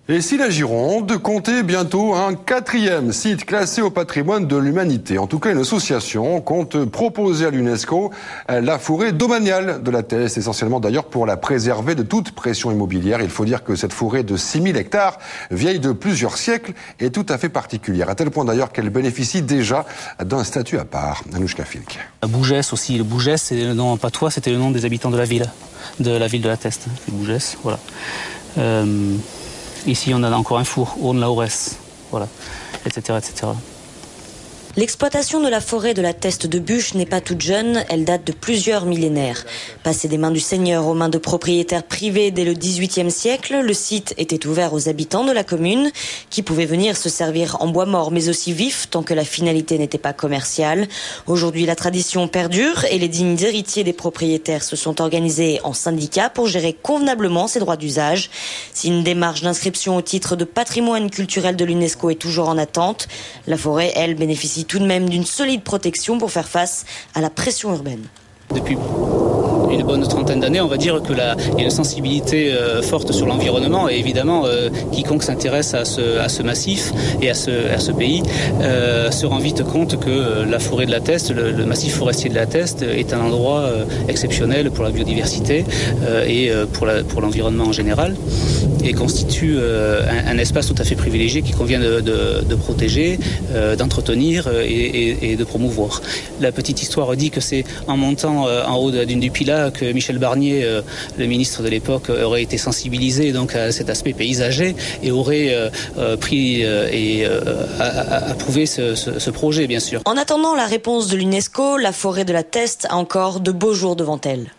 Et si la Gironde comptait bientôt un 4e site classé au patrimoine de l'humanité? En tout cas, une association compte proposer à l'UNESCO la forêt domaniale de la Teste, essentiellement d'ailleurs pour la préserver de toute pression immobilière. Il faut dire que cette forêt de 6000 hectares, vieille de plusieurs siècles, est tout à fait particulière, à tel point d'ailleurs qu'elle bénéficie déjà d'un statut à part. Anouchka Filk. Bougès aussi. Le Bougès, c'est le nom patois, c'était le nom des habitants de la ville de la Teste. Bougès, voilà. Ici, on a encore un four, Orne-la-Aurès, voilà, etc., etc. L'exploitation de la forêt de la Teste de Buch n'est pas toute jeune, elle date de plusieurs millénaires. Passé des mains du seigneur aux mains de propriétaires privés dès le XVIIIe siècle, le site était ouvert aux habitants de la commune, qui pouvaient venir se servir en bois mort mais aussi vif, tant que la finalité n'était pas commerciale. Aujourd'hui, la tradition perdure et les dignes héritiers des propriétaires se sont organisés en syndicats pour gérer convenablement ces droits d'usage. Si une démarche d'inscription au titre de patrimoine culturel de l'UNESCO est toujours en attente, la forêt, elle, bénéficie tout de même d'une solide protection pour faire face à la pression urbaine. Depuis une bonne trentaine d'années, on va dire qu'il y a une sensibilité forte sur l'environnement et évidemment quiconque s'intéresse à ce massif et à ce pays se rend vite compte que la forêt de la Teste, le massif forestier de la Teste est un endroit exceptionnel pour la biodiversité et pour l'environnement en général et constitue un espace tout à fait privilégié qu'il convient de protéger, d'entretenir et de promouvoir. La petite histoire dit que c'est en montant en haut d'une du Pilat que Michel Barnier, le ministre de l'époque, aurait été sensibilisé donc à cet aspect paysager et aurait pris et approuvé ce projet, bien sûr. En attendant la réponse de l'UNESCO, la forêt de la Teste a encore de beaux jours devant elle.